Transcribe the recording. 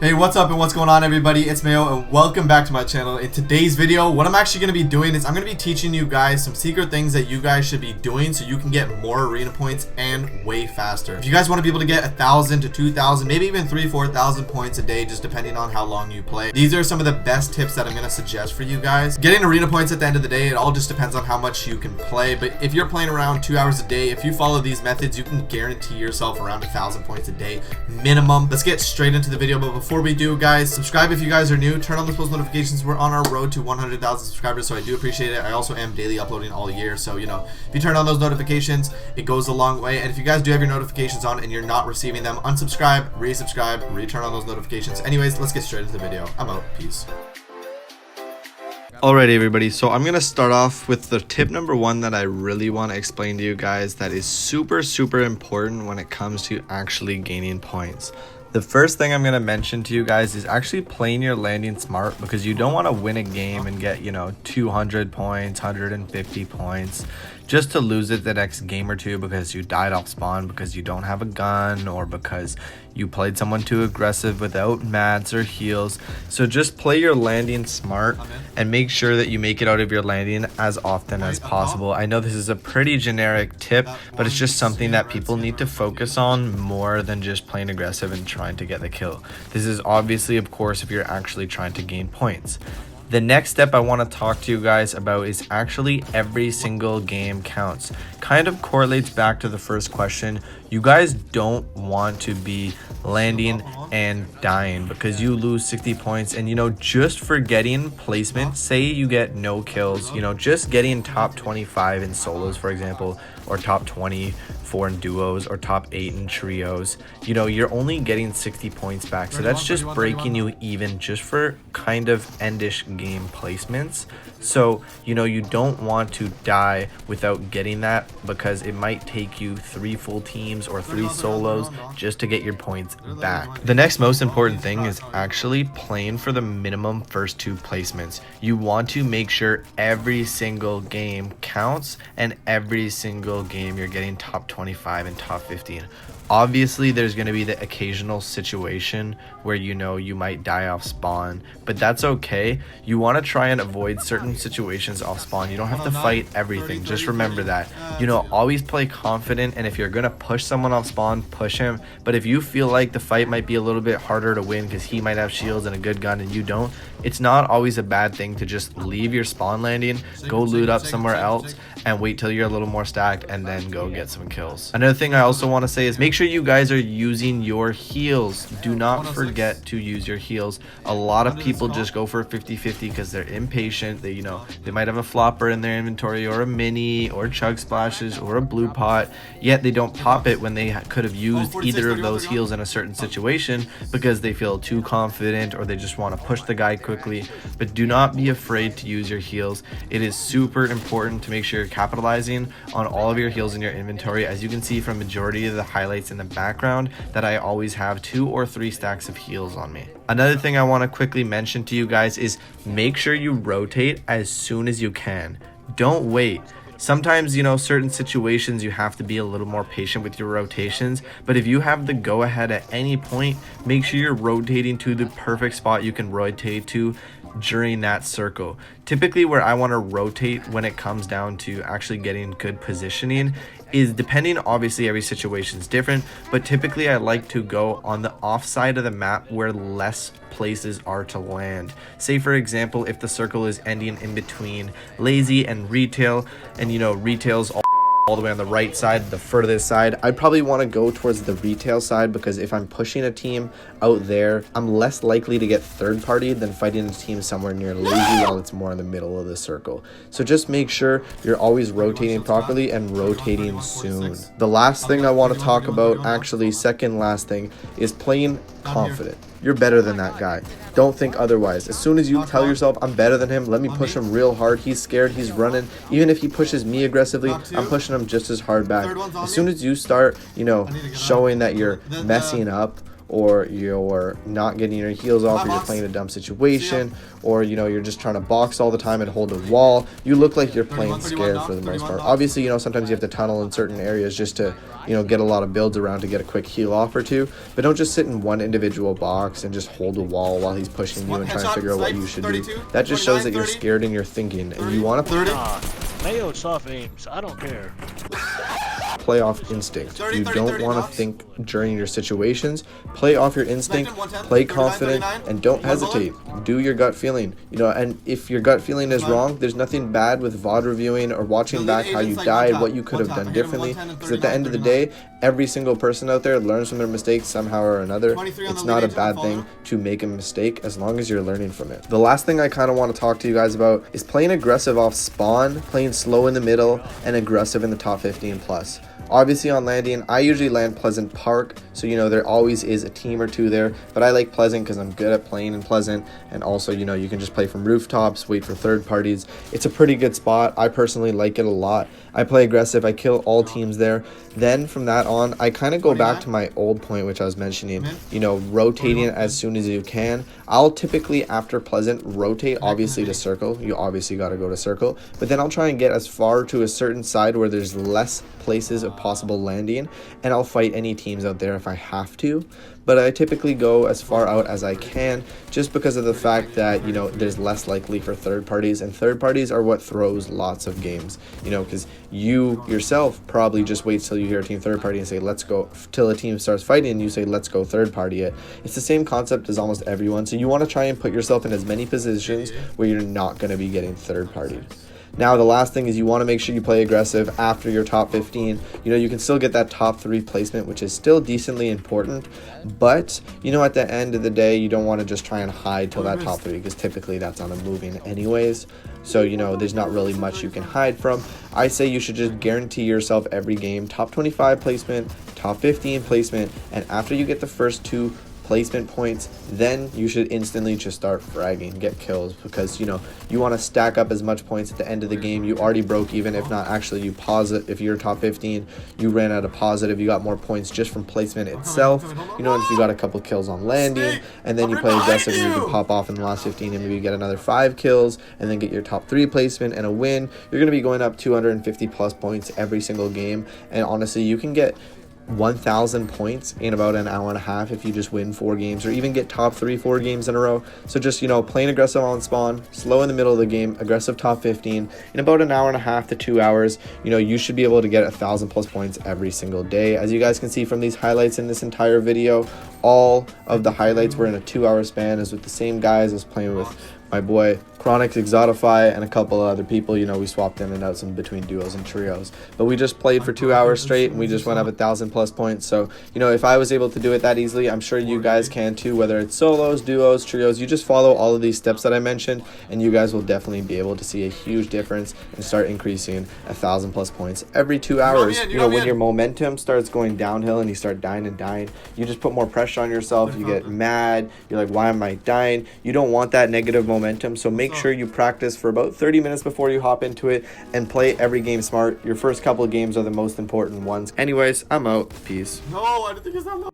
Hey, what's up and what's going on, everybody? It's Mayo and welcome back to my channel. In today's video, what I'm actually going to be doing is I'm going to be teaching you guys some secret things that you guys should be doing so you can get more arena points and way faster. If you guys want to be able to get 1,000 to 2,000, maybe even 3,000-4,000 points a day, just depending on how long you play, these are some of the best tips that I'm going to suggest for you guys. Getting arena points at the end of the day, it all just depends on how much you can play, but if you're playing around 2 hours a day, if you follow these methods, you can guarantee yourself around 1,000 points a day minimum. Let's get straight into the video, but before we do, guys, subscribe if you guys are new, turn on those post notifications. We're on our road to 100,000 subscribers, so I do appreciate it. I also am daily uploading all year, so you know, if you turn on those notifications, it goes a long way. And if you guys do have your notifications on and you're not receiving them, unsubscribe, resubscribe, return on those notifications. Anyways, let's get straight into the video. I'm out. Peace. Alright, everybody, so I'm gonna start off with the tip number one that I really want to explain to you guys that is super important when it comes to actually gaining points. The first thing I'm going to mention to you guys is actually playing your landing smart, because you don't want to win a game and get, you know, 200 points, 150 points just to lose it the next game or two because you died off spawn, because you don't have a gun, or because you played someone too aggressive without mats or heals. So just play your landing smart and make sure that you make it out of your landing as often as possible. I know this is a pretty generic tip, but it's just something that people need to focus on more than just playing aggressive and trying to get the kill. This is obviously, of course, if you're actually trying to gain points. The next step I want to talk to you guys about is actually every single game counts. Kind of correlates back to the first question. You guys don't want to be landing and dying because you lose 60 points, and you know, just for getting placement, say you get no kills, you know, just getting top 25 in solos, for example, or top 24 in duos, or top 8 in trios, you know, you're only getting 60 points back. So that's just breaking you even just for kind of endish game placements. So, you know, you don't want to die without getting that, because it might take you 3 full teams or 3 solos just to get your points back. The next most important thing is actually playing for the minimum first 2 placements. You want to make sure every single game counts, and every single game you're getting top 25 and top 15. Obviously, there's going to be the occasional situation where, you know, you might die off spawn, but that's okay. You want to try and avoid certain situations off spawn. You don't have to fight everything. Just remember that. You know, always play confident, and if you're going to push someone off spawn, push him. But if you feel like the fight might be a little bit harder to win because he might have shields and a good gun and you don't, it's not always a bad thing to just leave your spawn landing, go loot up somewhere else, and wait till you're a little more stacked and then go get some kills. Another thing I also want to say is make sure you guys are using your heals. Do not forget to use your heals. A lot of people just go for 50-50 because they're impatient. They, you know, they might have a flopper in their inventory, or a mini, or chug splashes, or a blue pot, yet they don't pop it when they could have used either of those heals in a certain situation because they feel too confident, or they just want to push the guy quickly. But do not be afraid to use your heals. It is super important to make sure you're capitalizing on all of your heals in your inventory. As you can see from majority of the highlights in the background, that I always have 2 or 3 stacks of heals on me. Another thing I want to quickly mention to you guys is make sure you rotate as soon as you can. Don't wait. Sometimes, you know, certain situations you have to be a little more patient with your rotations, but if you have the go ahead at any point, make sure you're rotating to the perfect spot you can rotate to during that circle. Typically where I want to rotate when it comes down to actually getting good positioning is, depending, obviously every situation is different, but typically I like to go on the off side of the map where less places are to land. Say for example, if the circle is ending in between lazy and retail, and you know, retail's all the way on the right side, the furthest side, I'd probably want to go towards the retail side, because if I'm pushing a team out there, I'm less likely to get third party than fighting a team somewhere near lazy while it's more in the middle of the circle. So just make sure you're always rotating properly and rotating soon. The last thing I want to talk about, actually second last thing, is playing confident. You're better than that guy. Don't think otherwise. As soon as you tell yourself, I'm better than him, let me push him real hard, he's scared, he's running, even if he pushes me aggressively, I'm pushing him just as hard back. As soon as you start, you know, showing that you're messing up, or you're not getting your heals off, or you're playing a dumb situation, or you know, you're just trying to box all the time and hold a wall, you look like you're playing scared for the most part. Obviously, you know, sometimes you have to tunnel in certain areas just to, you know, get a lot of builds around to get a quick heal off or two, but don't just sit in one individual box and just hold a wall while he's pushing you and trying to figure out what you should do. That just shows that you're scared and you're thinking, and you want to Mayo soft aims, I don't care. play off instinct. You don't want to think during your situations. Play off your instinct, play confident, and don't hesitate. Do your gut feeling. You know, and if your gut feeling is wrong, there's nothing bad with VOD reviewing or watching back how you died, what you could have done differently. Because at the end of the day, every single person out there learns from their mistakes somehow or another. It's not a bad thing to make a mistake as long as you're learning from it. The last thing I kind of want to talk to you guys about is playing aggressive off spawn, playing slow in the middle, and aggressive in the top 15 plus. Obviously on landing, I usually land Pleasant Park, so you know there always is a team or two there, but I like Pleasant because I'm good at playing in Pleasant, and also, you know, you can just play from rooftops, wait for third parties. It's a pretty good spot. I personally like it a lot. I play aggressive, I kill all teams there. Then from that on, I kind of go back to my old point, which I was mentioning, you know, rotating as soon as you can. I'll typically, after Pleasant, rotate obviously to circle. You obviously got to go to circle, but then I'll try and get as far to a certain side where there's less places of possible landing, and I'll fight any teams out there if I have to. But I typically go as far out as I can, just because of the fact that, you know, there's less likely for third parties, and third parties are what throws lots of games, you know, because you yourself probably just wait till you hear a team third party and say let's go, till a team starts fighting and you say let's go third party it. It's the same concept as almost everyone, so you want to try and put yourself in as many positions where you're not going to be getting third partied. Now, the last thing is you want to make sure you play aggressive after your top 15. You know, you can still get that top 3 placement, which is still decently important. But, you know, at the end of the day, you don't want to just try and hide till that top 3, because typically that's on a moving anyways. So, you know, there's not really much you can hide from. I say you should just guarantee yourself every game top 25 placement, top 15 placement, and after you get the first 2 placement points, then you should instantly just start fragging, get kills, because, you know, you want to stack up as much points at the end of the game. You already broke even, if not actually you pause it. If you're top 15, you ran out of positive, you got more points just from placement itself. You know, if you got a couple kills on landing, and then you play aggressive and you can pop off in the last 15 and maybe get another 5 kills and then get your top 3 placement and a win, you're going to be going up 250 plus points every single game. And honestly, you can get 1,000 points in about an hour and a half if you just win 4 games, or even get top 3-4 games in a row. So just, you know, playing aggressive on spawn, slow in the middle of the game, aggressive top 15 in about an hour and a half to 2 hours, you know, you should be able to get 1,000 plus points every single day. As you guys can see from these highlights in this entire video, all of the highlights were in a 2-hour span, as with the same guys I was playing with my boy Chronix Exotify and a couple of other people. You know, we swapped in and out some between duos and trios, but we just played for 2 hours straight and we just went up 1,000 plus points. So, you know, if I was able to do it that easily, I'm sure you guys can too, whether it's solos, duos, trios. You just follow all of these steps that I mentioned and you guys will definitely be able to see a huge difference and start increasing 1,000 plus points every 2 hours. You know, when your momentum starts going downhill and you start dying and dying, you just put more pressure on yourself. You get mad, you're like, why am I dying? You don't want that negative momentum, so make sure you practice for about 30 minutes before you hop into it and play every game smart. Your first couple of games are the most important ones. Anyways, I'm out. Peace. No, I don't think it's that low.